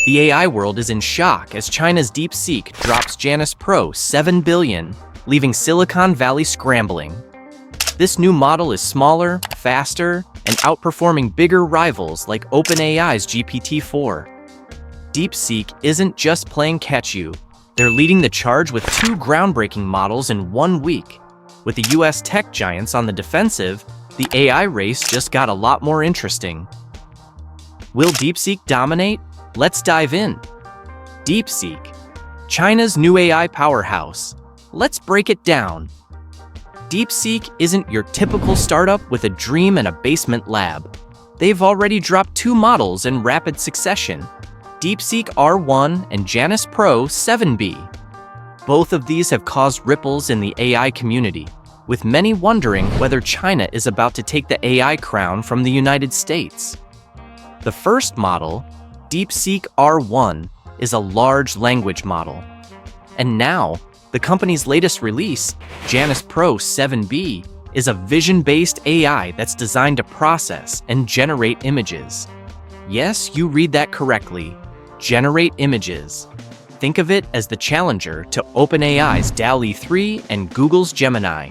The AI world is in shock as China's DeepSeek drops Janus Pro 7 billion, leaving Silicon Valley scrambling. This new model is smaller, faster, and outperforming bigger rivals like OpenAI's GPT-4. DeepSeek isn't just playing catch-you. They're leading the charge with two groundbreaking models in 1 week. With the US tech giants on the defensive, the AI race just got a lot more interesting. Will DeepSeek dominate? Let's dive in. DeepSeek, China's new AI powerhouse. Let's break it down. DeepSeek isn't your typical startup with a dream and a basement lab. They've already dropped two models in rapid succession, DeepSeek R1 and Janus Pro 7B. Both of these have caused ripples in the AI community, with many wondering whether China is about to take the AI crown from the United States. The first model, DeepSeek R1, is a large language model. And now, the company's latest release, Janus Pro 7B, is a vision-based AI that's designed to process and generate images. Yes, you read that correctly. Generate images. Think of it as the challenger to OpenAI's DALL-E 3 and Google's Gemini.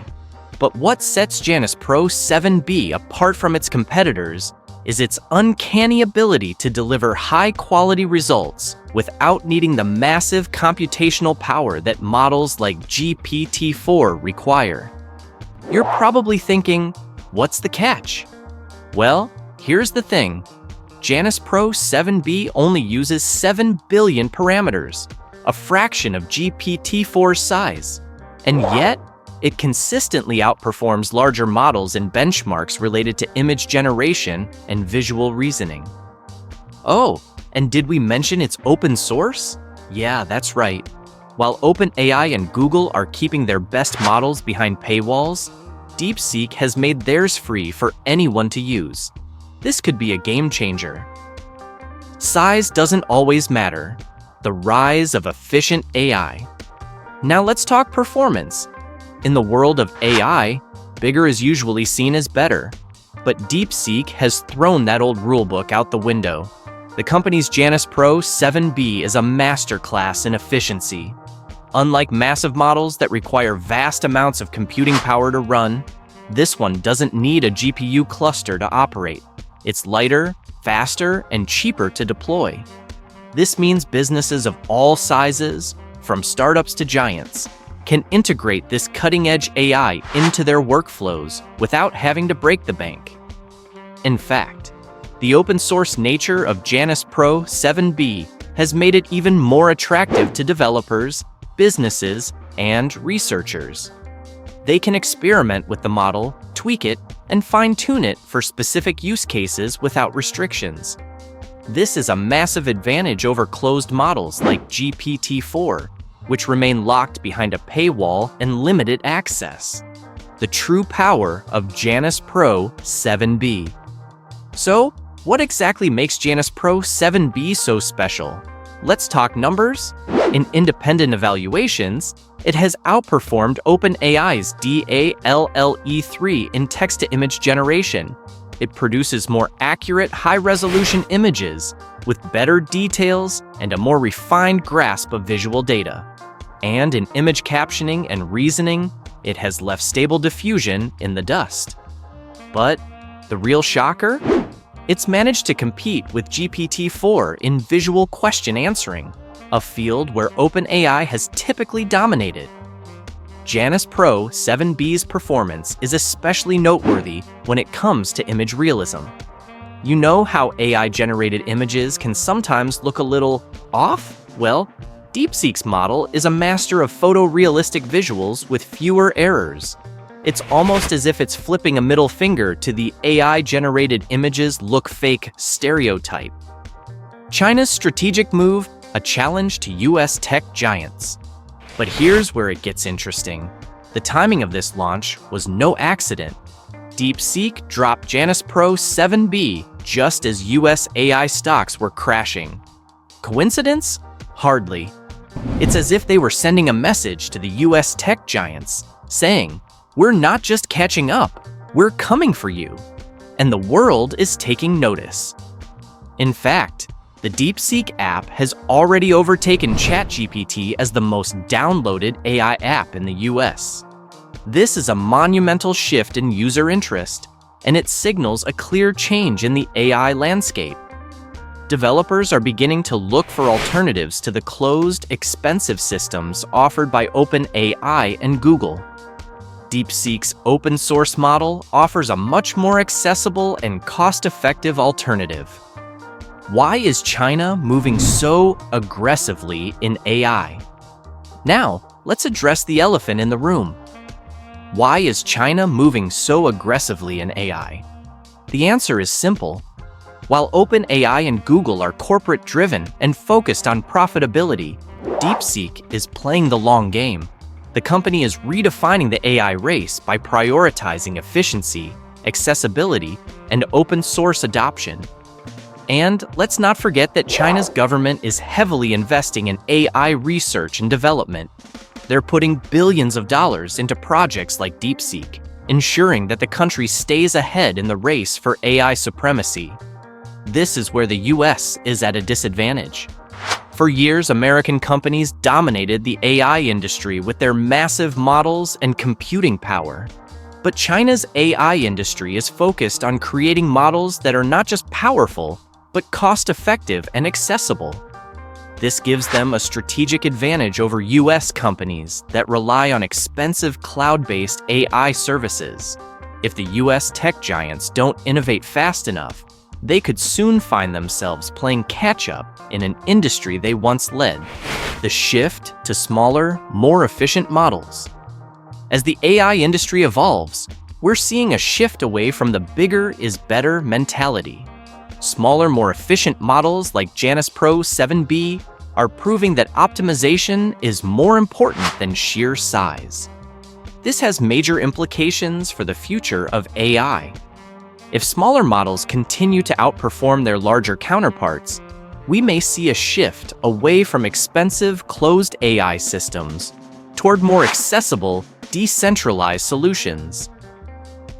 But what sets Janus Pro 7B apart from its competitors is its uncanny ability to deliver high-quality results without needing the massive computational power that models like GPT-4 require. You're probably thinking, what's the catch? Well, here's the thing. Janus Pro 7B only uses 7 billion parameters, a fraction of GPT-4's size. And yet, it consistently outperforms larger models in benchmarks related to image generation and visual reasoning. Oh, and did we mention it's open source? Yeah, that's right. While OpenAI and Google are keeping their best models behind paywalls, DeepSeek has made theirs free for anyone to use. This could be a game changer. Size doesn't always matter. The rise of efficient AI. Now let's talk performance. In the world of AI, bigger is usually seen as better. But DeepSeek has thrown that old rulebook out the window. The company's Janus Pro 7B is a masterclass in efficiency. Unlike massive models that require vast amounts of computing power to run, this one doesn't need a GPU cluster to operate. It's lighter, faster, and cheaper to deploy. This means businesses of all sizes, from startups to giants, can integrate this cutting-edge AI into their workflows without having to break the bank. In fact, the open-source nature of Janus Pro 7B has made it even more attractive to developers, businesses, and researchers. They can experiment with the model, tweak it, and fine-tune it for specific use cases without restrictions. This is a massive advantage over closed models like GPT-4, which remain locked behind a paywall and limited access. The true power of Janus Pro 7B. So, what exactly makes Janus Pro 7B so special? Let's talk numbers. In independent evaluations, it has outperformed OpenAI's DALL-E 3 in text-to-image generation. It produces more accurate, high-resolution images with better details and a more refined grasp of visual data. And in image captioning and reasoning, it has left Stable Diffusion in the dust. But the real shocker? It's managed to compete with GPT-4 in visual question answering, a field where OpenAI has typically dominated. Janus Pro 7B's performance is especially noteworthy when it comes to image realism. You know how AI-generated images can sometimes look a little off? Well, DeepSeek's model is a master of photorealistic visuals with fewer errors. It's almost as if it's flipping a middle finger to the AI-generated images look fake stereotype. China's strategic move, a challenge to US tech giants. But here's where it gets interesting. The timing of this launch was no accident. DeepSeek dropped Janus Pro 7B just as US AI stocks were crashing. Coincidence? Hardly. It's as if they were sending a message to the US tech giants, saying, "We're not just catching up, we're coming for you." And the world is taking notice. In fact, The DeepSeek app has already overtaken ChatGPT as the most downloaded AI app in the US. This is a monumental shift in user interest, and it signals a clear change in the AI landscape. Developers are beginning to look for alternatives to the closed, expensive systems offered by OpenAI and Google. DeepSeek's open source model offers a much more accessible and cost-effective alternative. Why is China moving so aggressively in AI? Now, let's address the elephant in the room. Why is China moving so aggressively in AI? The answer is simple. While OpenAI and Google are corporate-driven and focused on profitability, DeepSeek is playing the long game. The company is redefining the AI race by prioritizing efficiency, accessibility, and open-source adoption. And let's not forget that China's government is heavily investing in AI research and development. They're putting billions of dollars into projects like DeepSeek, ensuring that the country stays ahead in the race for AI supremacy. This is where the US is at a disadvantage. For years, American companies dominated the AI industry with their massive models and computing power. But China's AI industry is focused on creating models that are not just powerful, but cost-effective and accessible. This gives them a strategic advantage over US companies that rely on expensive cloud-based AI services. If the US tech giants don't innovate fast enough, they could soon find themselves playing catch-up in an industry they once led. The shift to smaller, more efficient models. As the AI industry evolves, we're seeing a shift away from the bigger is better mentality. Smaller, more efficient models like Janus Pro 7B are proving that optimization is more important than sheer size. This has major implications for the future of AI. If smaller models continue to outperform their larger counterparts, we may see a shift away from expensive, closed AI systems toward more accessible, decentralized solutions.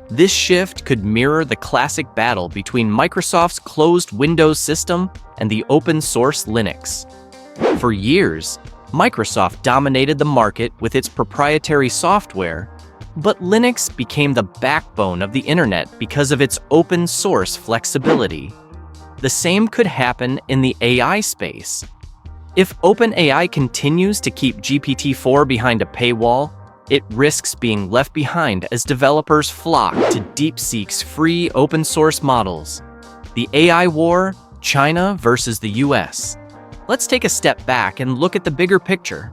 This shift could mirror the classic battle between Microsoft's closed Windows system and the open-source Linux. For years, Microsoft dominated the market with its proprietary software, but Linux became the backbone of the internet because of its open-source flexibility. The same could happen in the AI space. If OpenAI continues to keep GPT-4 behind a paywall, it risks being left behind as developers flock to DeepSeek's free open-source models. The AI war, China versus the US. Let's take a step back and look at the bigger picture.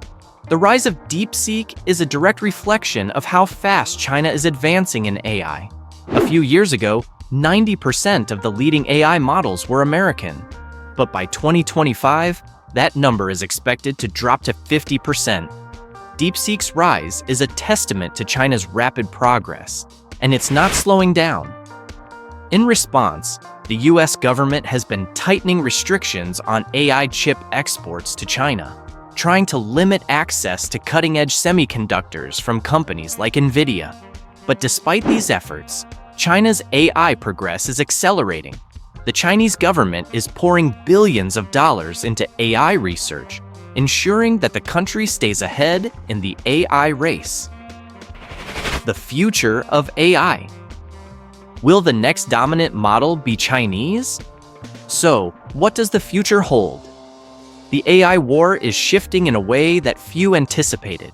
The rise of DeepSeek is a direct reflection of how fast China is advancing in AI. A few years ago, 90% of the leading AI models were American. But by 2025, that number is expected to drop to 50%. DeepSeek's rise is a testament to China's rapid progress, and it's not slowing down. In response, the US government has been tightening restrictions on AI chip exports to China, trying to limit access to cutting-edge semiconductors from companies like NVIDIA. But despite these efforts, China's AI progress is accelerating. The Chinese government is pouring billions of dollars into AI research, ensuring that the country stays ahead in the AI race. The future of AI. Will the next dominant model be Chinese? So, what does the future hold? The AI war is shifting in a way that few anticipated.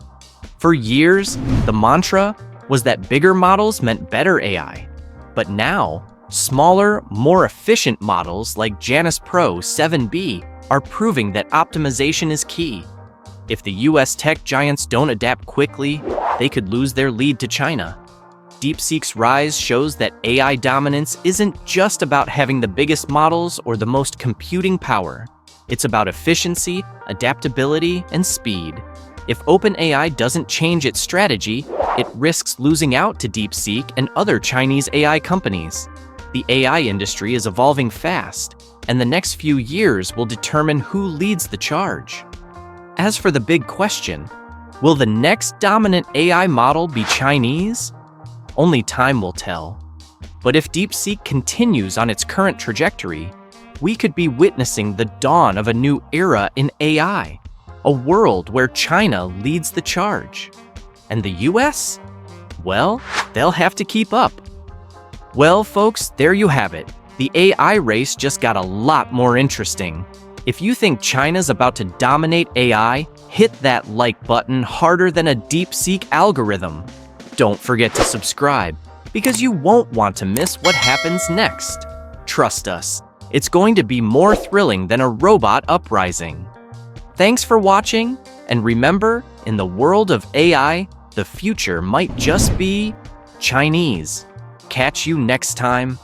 For years, the mantra was that bigger models meant better AI. But now, smaller, more efficient models like Janus Pro 7B are proving that optimization is key. If the US tech giants don't adapt quickly, they could lose their lead to China. DeepSeek's rise shows that AI dominance isn't just about having the biggest models or the most computing power. It's about efficiency, adaptability, and speed. If OpenAI doesn't change its strategy, it risks losing out to DeepSeek and other Chinese AI companies. The AI industry is evolving fast, and the next few years will determine who leads the charge. As for the big question, will the next dominant AI model be Chinese? Only time will tell. But if DeepSeek continues on its current trajectory, we could be witnessing the dawn of a new era in AI, a world where China leads the charge. And the US? Well, they'll have to keep up. Well, folks, there you have it. The AI race just got a lot more interesting. If you think China's about to dominate AI, hit that like button harder than a DeepSeek algorithm. Don't forget to subscribe, because you won't want to miss what happens next. Trust us, it's going to be more thrilling than a robot uprising. Thanks for watching, and remember, in the world of AI, the future might just be Chinese. Catch you next time.